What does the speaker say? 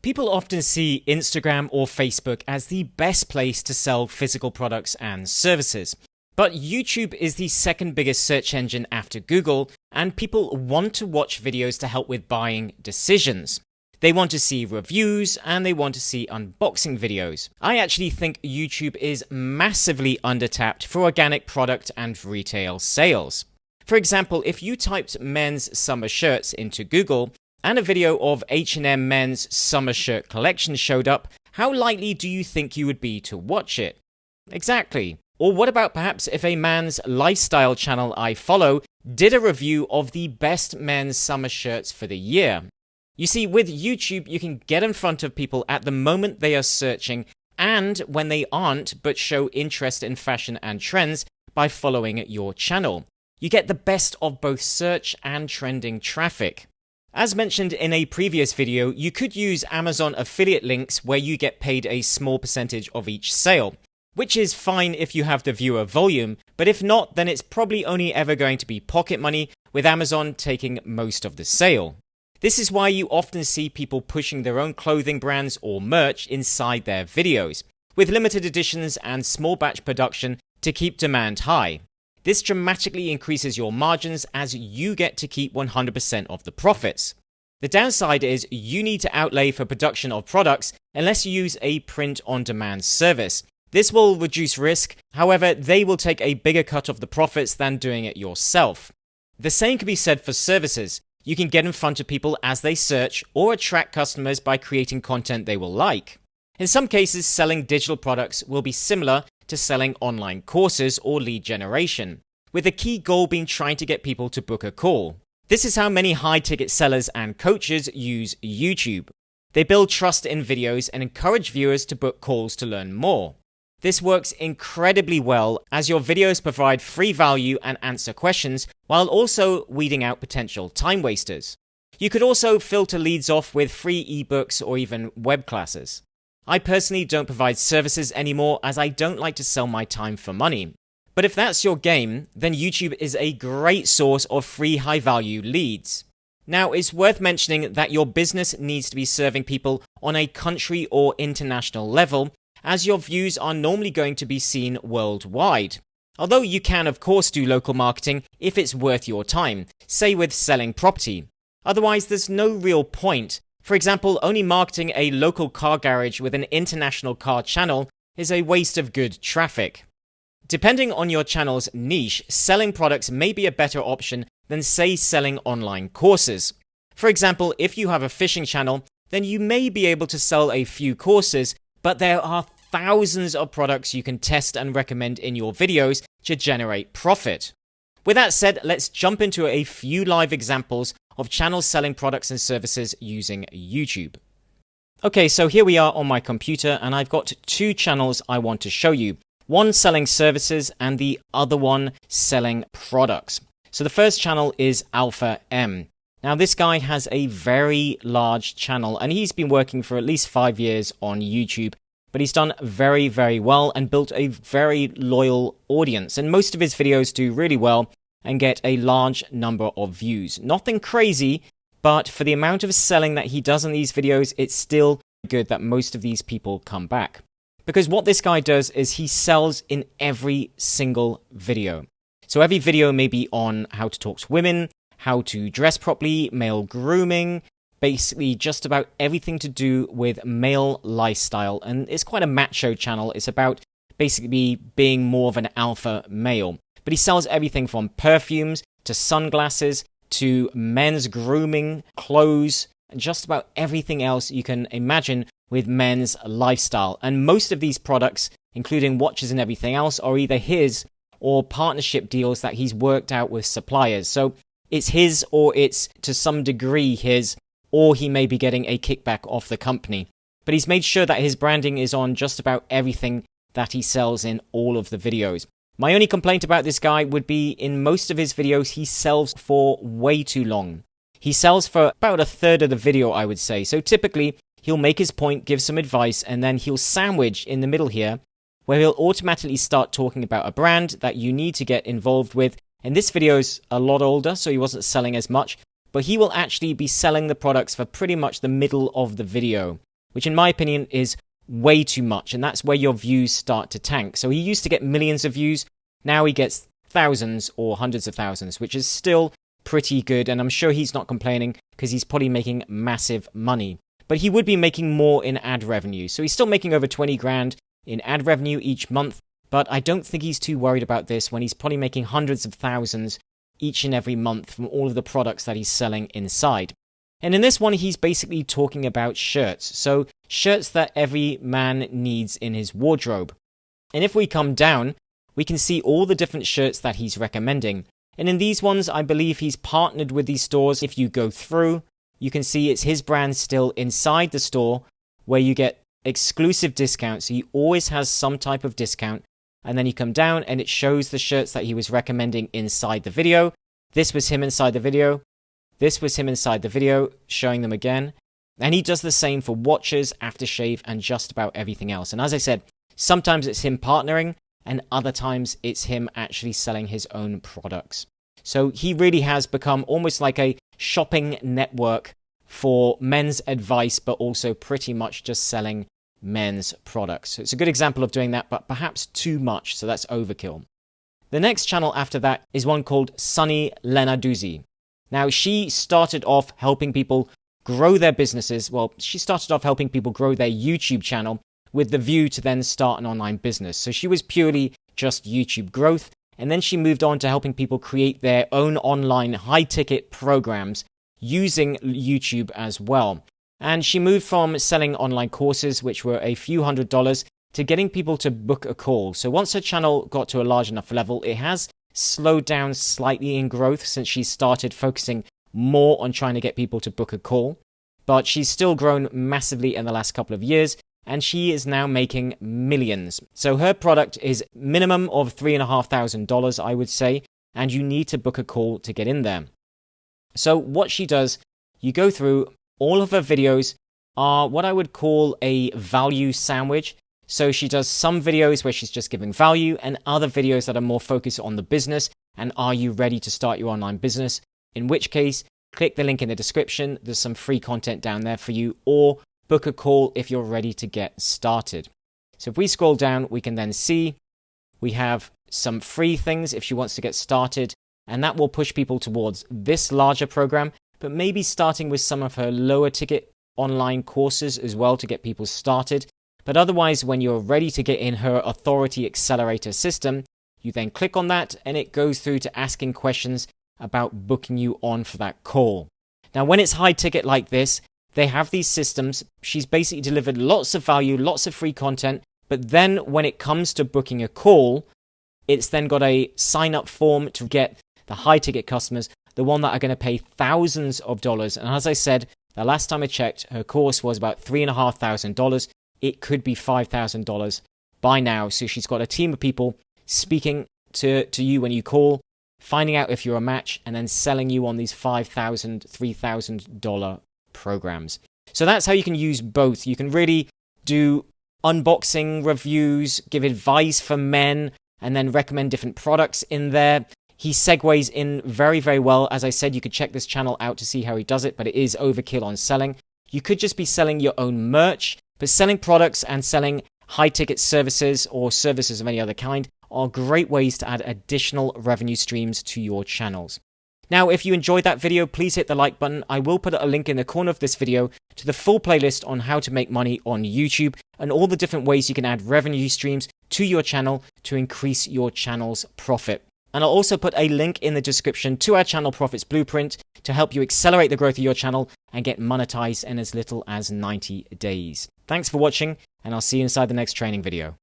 People often see Instagram or Facebook as the best place to sell physical products and services. But YouTube is the second biggest search engine after Google, and people want to watch videos to help with buying decisions. They want to see reviews and they want to see unboxing videos. I actually think YouTube is massively undertapped for organic product and retail sales. For example, if you typed men's summer shirts into Google, and a video of H&M men's summer shirt collection showed up, how likely do you think you would be to watch it? Exactly. Or what about perhaps if a man's lifestyle channel I follow did a review of the best men's summer shirts for the year? You see, with YouTube, you can get in front of people at the moment they are searching and when they aren't but show interest in fashion and trends by following your channel. You get the best of both search and trending traffic. As mentioned in a previous video, you could use Amazon affiliate links where you get paid a small percentage of each sale, which is fine if you have the viewer volume, but if not, then it's probably only ever going to be pocket money, with Amazon taking most of the sale. This is why you often see people pushing their own clothing brands or merch inside their videos, with limited editions and small batch production to keep demand high. This dramatically increases your margins as you get to keep 100% of the profits. The downside is you need to outlay for production of products unless you use a print-on-demand service. This will reduce risk, however, they will take a bigger cut of the profits than doing it yourself. The same can be said for services. You can get in front of people as they search or attract customers by creating content they will like. In some cases, selling digital products will be similar to selling online courses or lead generation, with the key goal being trying to get people to book a call. This is how many high-ticket sellers and coaches use YouTube. They build trust in videos and encourage viewers to book calls to learn more. This works incredibly well as your videos provide free value and answer questions while also weeding out potential time wasters. You could also filter leads off with free ebooks or even web classes. I personally don't provide services anymore as I don't like to sell my time for money. But if that's your game, then YouTube is a great source of free high-value leads. Now, it's worth mentioning that your business needs to be serving people on a country or international level, as your views are normally going to be seen worldwide. Although you can, of course, do local marketing if it's worth your time, say with selling property. Otherwise, there's no real point. For example, only marketing a local car garage with an international car channel is a waste of good traffic. Depending on your channel's niche, selling products may be a better option than, say, selling online courses. For example, if you have a fishing channel, then you may be able to sell a few courses, but there are thousands of products you can test and recommend in your videos to generate profit. With that said, let's jump into a few live examples of channels selling products and services using YouTube. Okay, so here we are on my computer and I've got two channels I want to show you. One selling services and the other one selling products. So the first channel is Alpha M. Now this guy has a very large channel and he's been working for at least 5 years on YouTube, but he's done very, very well and built a very loyal audience. And most of his videos do really well and get a large number of views. Nothing crazy, but for the amount of selling that he does in these videos, it's still good that most of these people come back. Because what this guy does is he sells in every single video. So every video may be on how to talk to women, how to dress properly, male grooming, basically just about everything to do with male lifestyle. And it's quite a macho channel. It's about basically being more of an alpha male. But he sells everything from perfumes to sunglasses to men's grooming, clothes, and just about everything else you can imagine with men's lifestyle. And most of these products, including watches and everything else, are either his or partnership deals that he's worked out with suppliers. So it's his or it's to some degree his, or he may be getting a kickback off the company. But he's made sure that his branding is on just about everything that he sells in all of the videos. My only complaint about this guy would be in most of his videos, he sells for way too long. He sells for about a third of the video, I would say. So typically, he'll make his point, give some advice, and then he'll sandwich in the middle here, where he'll automatically start talking about a brand that you need to get involved with. And this video is a lot older, so he wasn't selling as much, but he will actually be selling the products for pretty much the middle of the video. which in my opinion is way too much, and that's where your views start to tank. So he used to get millions of views, now he gets thousands or hundreds of thousands, which is still pretty good, and I'm sure he's not complaining because he's probably making massive money. But he would be making more in ad revenue, so he's still making over 20 grand in ad revenue each month, but I don't think he's too worried about this when he's probably making hundreds of thousands each and every month from all of the products that he's selling inside. And in this one, he's basically talking about shirts. So shirts that every man needs in his wardrobe. And if we come down, we can see all the different shirts that he's recommending. And in these ones, I believe he's partnered with these stores. If you go through, you can see it's his brand still inside the store where you get exclusive discounts. So he always has some type of discount. And then you come down and it shows the shirts that he was recommending inside the video. This was him inside the video. This was him inside the video, showing them again. And he does the same for watches, aftershave, and just about everything else. And as I said, sometimes it's him partnering, and other times it's him actually selling his own products. So he really has become almost like a shopping network for men's advice, but also pretty much just selling men's products. So it's a good example of doing that, but perhaps too much, so that's overkill. The next channel after that is one called Sunny Lenarduzzi. Now, she started off helping people grow their businesses. Well, she started off helping people grow their YouTube channel with the view to then start an online business. So she was purely just YouTube growth. And then she moved on to helping people create their own online high-ticket programs using YouTube as well. And she moved from selling online courses, which were a few $100s, to getting people to book a call. So once her channel got to a large enough level, it has slowed down slightly in growth since she started focusing more on trying to get people to book a call. But she's still grown massively in the last couple of years, and she is now making millions. So her product is minimum of $3,500, I would say, and you need to book a call to get in there. So what she does, you go through, all of her videos are what I would call a value sandwich. So she does some videos where she's just giving value and other videos that are more focused on the business and are you ready to start your online business? In which case, click the link in the description. There's some free content down there for you, or book a call if you're ready to get started. So if we scroll down, we can then see we have some free things if she wants to get started, and that will push people towards this larger program, but maybe starting with some of her lower ticket online courses as well to get people started. But otherwise, when you're ready to get in her Authority Accelerator system, you then click on that and it goes through to asking questions about booking you on for that call. Now, when it's high ticket like this, they have these systems. She's basically delivered lots of value, lots of free content, but then when it comes to booking a call, it's then got a sign up form to get the high ticket customers, the one that are going to pay thousands of dollars. And as I said, the last time I checked, her course was about $3,500. It could be $5,000 by now. So she's got a team of people speaking to you when you call, finding out if you're a match, and then selling you on these $5,000, $3,000 programs. So that's how you can use both. You can really do unboxing reviews, give advice for men, and then recommend different products in there. He segues in very, very well. As I said, you could check this channel out to see how he does it, but it is overkill on selling. You could just be selling your own merch, but selling products and selling high-ticket services or services of any other kind are great ways to add additional revenue streams to your channels. Now, if you enjoyed that video, please hit the like button. I will put a link in the corner of this video to the full playlist on how to make money on YouTube and all the different ways you can add revenue streams to your channel to increase your channel's profit. And I'll also put a link in the description to our channel profits blueprint to help you accelerate the growth of your channel and get monetized in as little as 90 days. Thanks for watching, and I'll see you inside the next training video.